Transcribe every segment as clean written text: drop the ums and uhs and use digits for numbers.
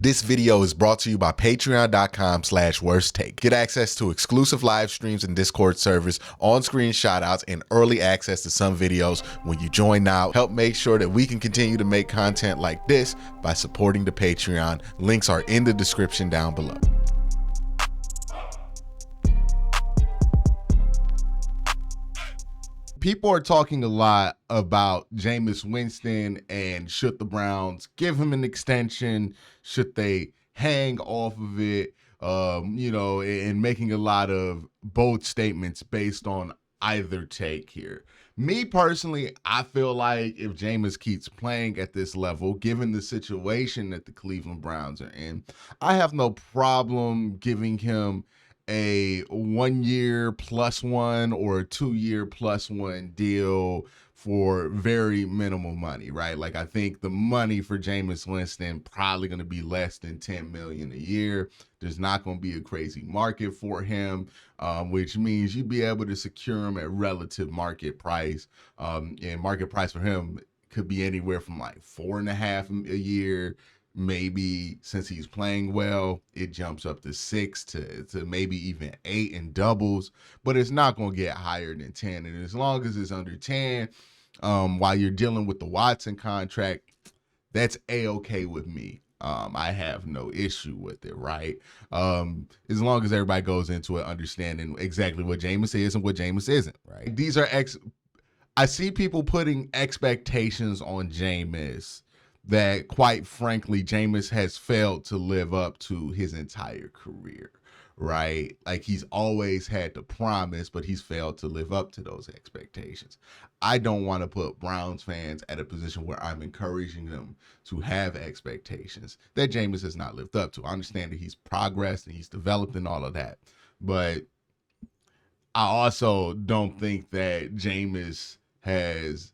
This video is brought to you by patreon.com/worsttake. Get access to exclusive live streams and Discord servers, on-screen shoutouts, and early access to some videos when you join now. Help make sure that we can continue to make content like this by supporting the Patreon. Links are in the description down below. People are talking a lot about Jameis Winston and should the Browns give him an extension? Should they hang off of it? And making a lot of bold statements based on either take here. Me personally, I feel like if Jameis keeps playing at this level, given the situation that the Cleveland Browns are in, I have no problem giving him a 1 year plus one or a 2 year plus one deal for very minimal money, right? Like, I think the money for Jameis Winston probably going to be less than $10 million a year. There's not going to be a crazy market for him, which means you'd be able to secure him at relative market price. And market price for him could be anywhere from like 4.5 a year. Maybe since he's playing well, it jumps up to 6 to maybe even 8 in doubles, but it's not going to get higher than 10. And as long as it's under 10, while you're dealing with the Watson contract, that's A-okay with me. I have no issue with it, right? As long as everybody goes into it understanding exactly what Jameis is and what Jameis isn't, right? I see people putting expectations on Jameis that, quite frankly, Jameis has failed to live up to his entire career, right? Like, he's always had the promise, but he's failed to live up to those expectations. I don't want to put Browns fans at a position where I'm encouraging them to have expectations that Jameis has not lived up to. I understand that he's progressed and he's developed and all of that, but I also don't think that Jameis has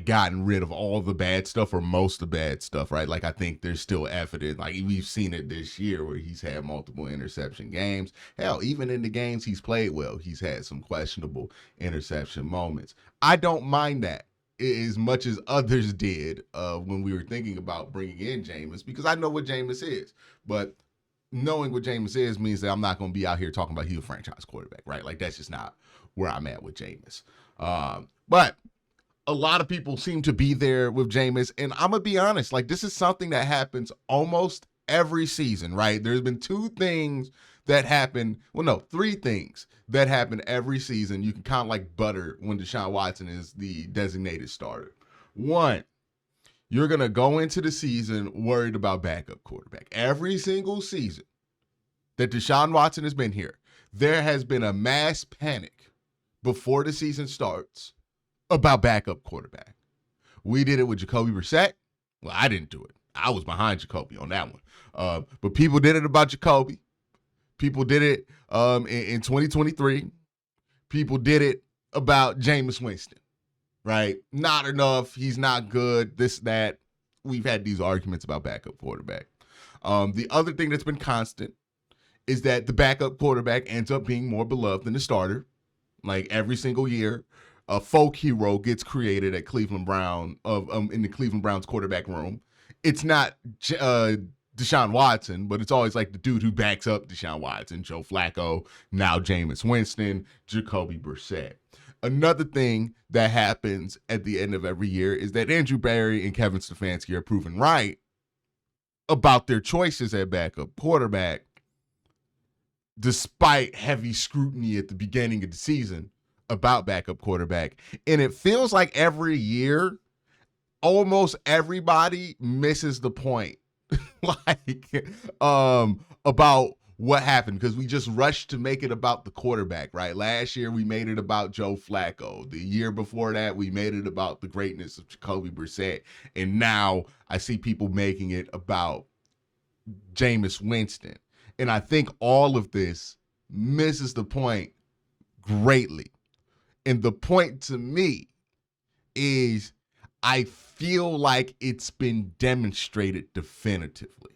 gotten rid of all the bad stuff or most of the bad stuff, right? Like, I think there's still evidence. Like, we've seen it this year where he's had multiple interception games. Hell, even in the games he's played well, he's had some questionable interception moments. I don't mind that as much as others did when we were thinking about bringing in Jameis, because I know what Jameis is. But knowing what Jameis is means that I'm not going to be out here talking about he's a franchise quarterback, right? Like, that's just not where I'm at with Jameis. But a lot of people seem to be there with Jameis, and I'm going to be honest, like, this is something that happens almost every season, right? There's been three things that happen every season. You can count like butter when Deshaun Watson is the designated starter. One, you're going to go into the season worried about backup quarterback. Every single season that Deshaun Watson has been here, there has been a mass panic before the season starts about backup quarterback. We did it with Jacoby Brissett. Well, I didn't do it. I was behind Jacoby on that one. But people did it about Jacoby. People did it in 2023. People did it about Jameis Winston, right? Not enough. He's not good. This, that. We've had these arguments about backup quarterback. The other thing that's been constant is that the backup quarterback ends up being more beloved than the starter. Like, every single year, a folk hero gets created at Cleveland Brown in the Cleveland Browns quarterback room. It's not Deshaun Watson, but it's always like the dude who backs up Deshaun Watson, Joe Flacco, now Jameis Winston, Jacoby Brissett. Another thing that happens at the end of every year is that Andrew Berry and Kevin Stefanski are proven right about their choices at backup quarterback, despite heavy scrutiny at the beginning of the season about backup quarterback. And it feels like every year, almost everybody misses the point about what happened, because we just rushed to make it about the quarterback, right? Last year, we made it about Joe Flacco. The year before that, we made it about the greatness of Jacoby Brissett. And now I see people making it about Jameis Winston. And I think all of this misses the point greatly. And the point to me is, I feel like it's been demonstrated definitively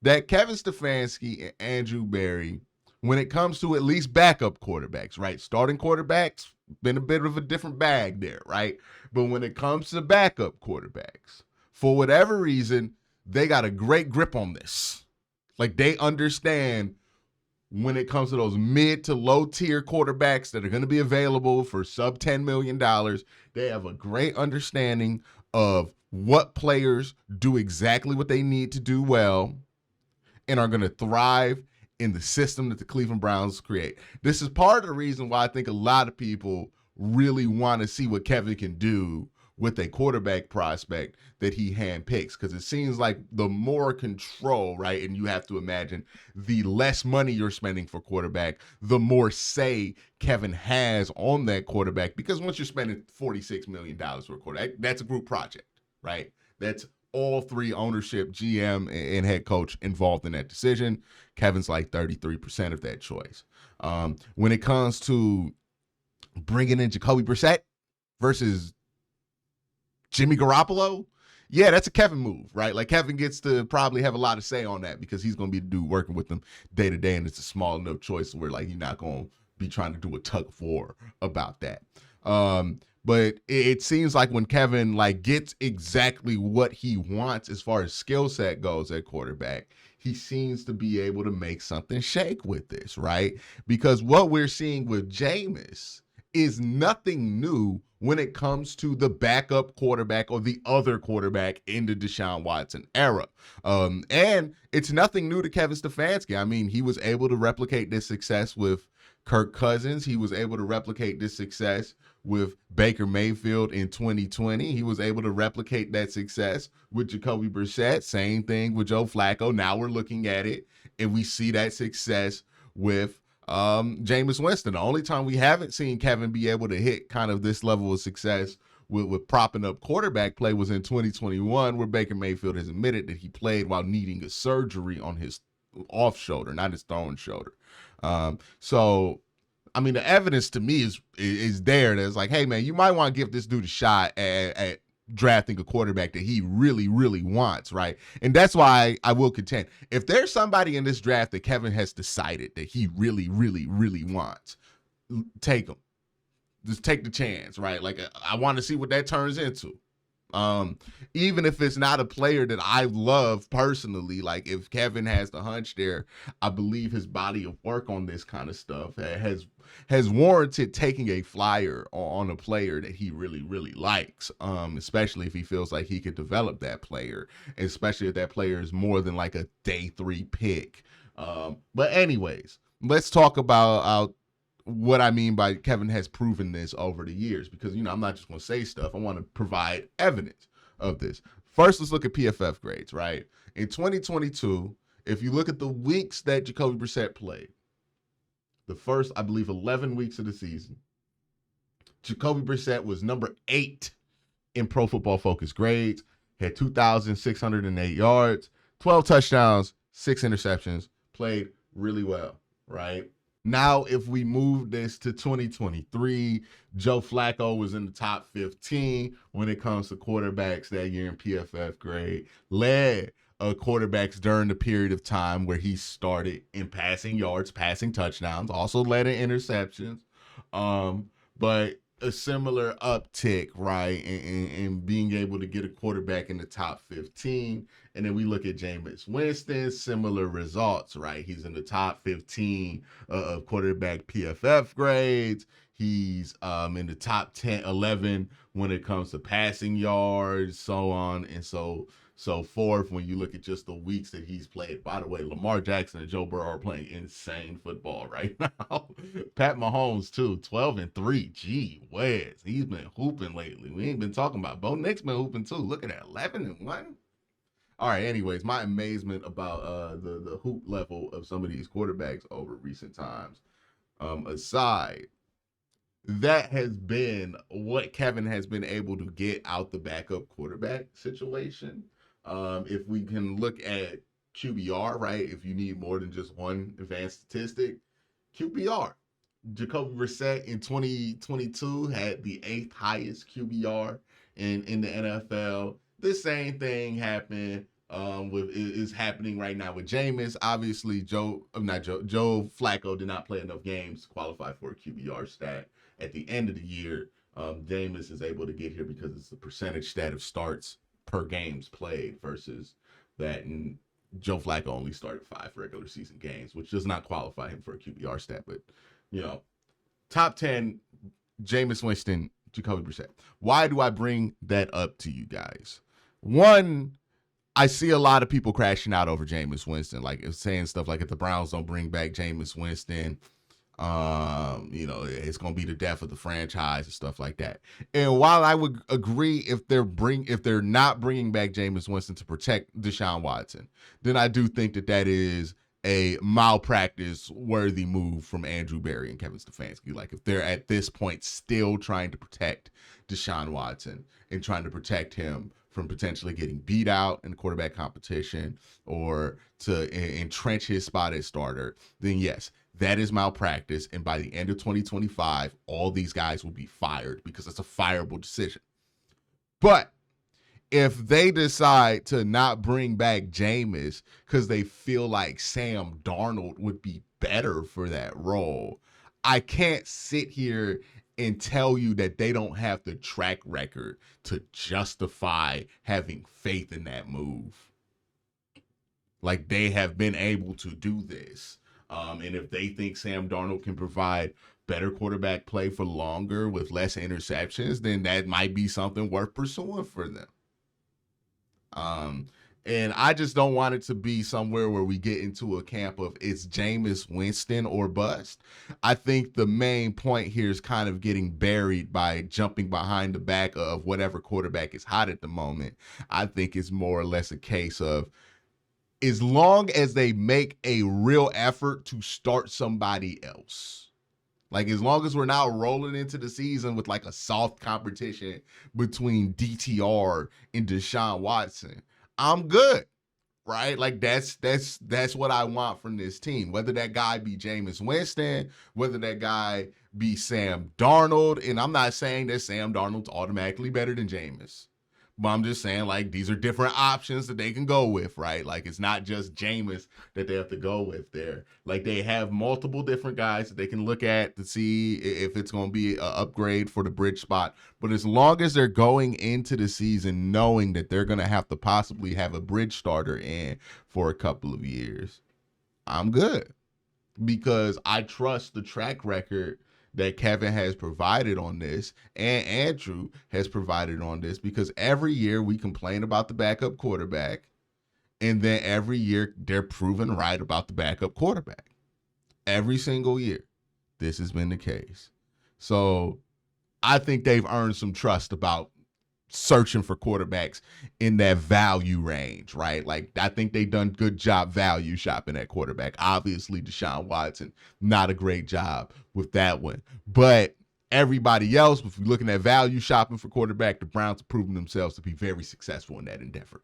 that Kevin Stefanski and Andrew Berry, when it comes to at least backup quarterbacks, right? Starting quarterbacks, been a bit of a different bag there, right? But when it comes to backup quarterbacks, for whatever reason, they got a great grip on this. Like, they understand when it comes to those mid to low tier quarterbacks that are going to be available for sub $10 million, they have a great understanding of what players do exactly what they need to do well and are going to thrive in the system that the Cleveland Browns create. This is part of the reason why I think a lot of people really want to see what Kevin can do with a quarterback prospect that he handpicks, because it seems like the more control, right, and you have to imagine the less money you're spending for quarterback, the more say Kevin has on that quarterback, because once you're spending $46 million for a quarterback, that's a group project, right? That's all three, ownership, GM, and head coach, involved in that decision. Kevin's like 33% of that choice. When it comes to bringing in Jacoby Brissett versus Jimmy Garoppolo, yeah, that's a Kevin move, right? Like, Kevin gets to probably have a lot of say on that because he's going to be the dude working with them day to day, and it's a small enough choice where, like, you're not going to be trying to do a tug of war about that. But it seems like when Kevin, like, gets exactly what he wants as far as skill set goes at quarterback, he seems to be able to make something shake with this, right? Because what we're seeing with Jameis is nothing new when it comes to the backup quarterback or the other quarterback in the Deshaun Watson era. And it's nothing new to Kevin Stefanski. I mean, he was able to replicate this success with Kirk Cousins. He was able to replicate this success with Baker Mayfield in 2020. He was able to replicate that success with Jacoby Brissett. Same thing with Joe Flacco. Now we're looking at it, and we see that success with Jameis Winston. The only time we haven't seen Kevin be able to hit kind of this level of success with propping up quarterback play was in 2021, where Baker Mayfield has admitted that he played while needing a surgery on his off shoulder, not his thrown shoulder. So, I mean, the evidence to me is there. That's like, hey, man, you might want to give this dude a shot at drafting a quarterback that he really, really wants, right? And that's why I will contend, if there's somebody in this draft that Kevin has decided that he really, really, really wants, take him. Just take the chance, right? Like, I want to see what that turns into. Even if it's not a player that I love personally, like, if Kevin has the hunch there, I believe his body of work on this kind of stuff has warranted taking a flyer on a player that he really, really likes, especially if he feels like he could develop that player, especially if that player is more than like a day 3 pick. But anyways, let's talk about what I mean by Kevin has proven this over the years, because, you know, I'm not just going to say stuff. I want to provide evidence of this. First, let's look at PFF grades, right? In 2022, if you look at the weeks that Jacoby Brissett played, the first, I believe, 11 weeks of the season, Jacoby Brissett was number 8 in Pro Football Focus grades, had 2,608 yards, 12 touchdowns, 6 interceptions, played really well, right? Now, if we move this to 2023, Joe Flacco was in the top 15 when it comes to quarterbacks that year in PFF grade, led quarterbacks during the period of time where he started in passing yards, passing touchdowns, also led in interceptions, but a similar uptick, right, in being able to get a quarterback in the top 15. And then we look at Jameis Winston, similar results, right? He's in the top 15 of quarterback PFF grades. He's in the top 10, 11 when it comes to passing yards, so on and so forth. When you look at just the weeks that he's played. By the way, Lamar Jackson and Joe Burrow are playing insane football right now. Pat Mahomes too, 12-3. Gee whiz, he's been hooping lately. We ain't been talking about Bo Nix been hooping too. Look at that, 11-1. All right, anyways, my amazement about the hoop level of some of these quarterbacks over recent times aside, that has been what Kevin has been able to get out the backup quarterback situation. If we can look at QBR, right, if you need more than just one advanced statistic, QBR. Jacoby Brissett in 2022 had the 8th highest QBR in the NFL. The same thing happened is happening right now with Jameis. Obviously, Joe Flacco did not play enough games to qualify for a QBR stat. At the end of the year, Jameis is able to get here because it's the percentage stat of starts per games played versus that, and Joe Flacco only started 5 regular season games, which does not qualify him for a QBR stat. But, top 10, Jameis Winston, Jacoby Brissett. Why do I bring that up to you guys? One, I see a lot of people crashing out over Jameis Winston, like saying stuff like if the Browns don't bring back Jameis Winston, it's gonna be the death of the franchise and stuff like that. And while I would agree if they're not bringing back Jameis Winston to protect Deshaun Watson, then I do think that is a malpractice worthy move from Andrew Berry and Kevin Stefanski. Like if they're at this point still trying to protect Deshaun Watson and trying to protect him from potentially getting beat out in the quarterback competition or to entrench his spot as starter, then yes, that is malpractice. And by the end of 2025, all these guys will be fired because it's a fireable decision. But if they decide to not bring back Jameis because they feel like Sam Darnold would be better for that role, I can't sit here and tell you that they don't have the track record to justify having faith in that move. Like they have been able to do this. And if they think Sam Darnold can provide better quarterback play for longer with less interceptions, then that might be something worth pursuing for them. And I just don't want it to be somewhere where we get into a camp of it's Jameis Winston or bust. I think the main point here is kind of getting buried by jumping behind the back of whatever quarterback is hot at the moment. I think it's more or less a case of as long as they make a real effort to start somebody else. Like as long as we're not rolling into the season with like a soft competition between DTR and Deshaun Watson, I'm good, right? Like that's what I want from this team. Whether that guy be Jameis Winston, whether that guy be Sam Darnold, and I'm not saying that Sam Darnold's automatically better than Jameis. But I'm just saying, like, these are different options that they can go with, right? Like, it's not just Jameis that they have to go with there. Like, they have multiple different guys that they can look at to see if it's going to be an upgrade for the bridge spot. But as long as they're going into the season knowing that they're going to have to possibly have a bridge starter in for a couple of years, I'm good. Because I trust the track record that Kevin has provided on this and Andrew has provided on this, because every year we complain about the backup quarterback and then every year they're proven right about the backup quarterback. Every single year, this has been the case. So I think they've earned some trust about searching for quarterbacks in that value range, right? Like, I think they've done good job value shopping at quarterback. Obviously, Deshaun Watson, not a great job with that one. But everybody else, if we're looking at value shopping for quarterback, the Browns have proven themselves to be very successful in that endeavor.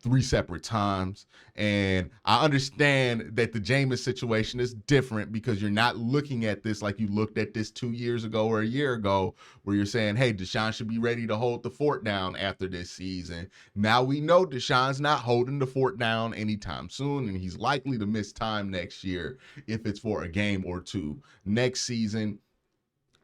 3 separate times. And I understand that the Jameis situation is different because you're not looking at this like you looked at this 2 years ago or a year ago, where you're saying, hey, Deshaun should be ready to hold the fort down after this season. Now we know Deshaun's not holding the fort down anytime soon, and he's likely to miss time next year if it's for a game or two next season.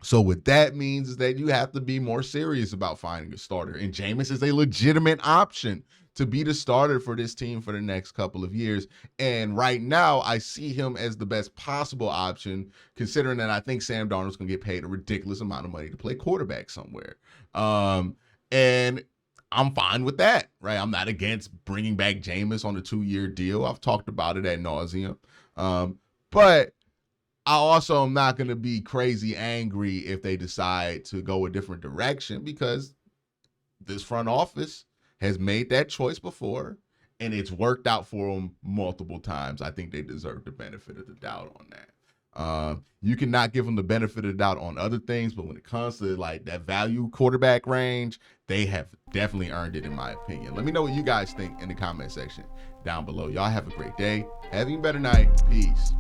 So what that means is that you have to be more serious about finding a starter. And Jameis is a legitimate option to be the starter for this team for the next couple of years. And right now, I see him as the best possible option, considering that I think Sam Darnold's going to get paid a ridiculous amount of money to play quarterback somewhere. And I'm fine with that, right? I'm not against bringing back Jameis on a 2-year deal. I've talked about it ad nauseum. But I also am not going to be crazy angry if they decide to go a different direction, because this front office has made that choice before and it's worked out for them multiple times. I think they deserve the benefit of the doubt on that. You cannot give them the benefit of the doubt on other things, but when it comes to like that value quarterback range, they have definitely earned it, in my opinion. Let me know what you guys think in the comment section down below. Y'all have a great day. Have a better night. Peace.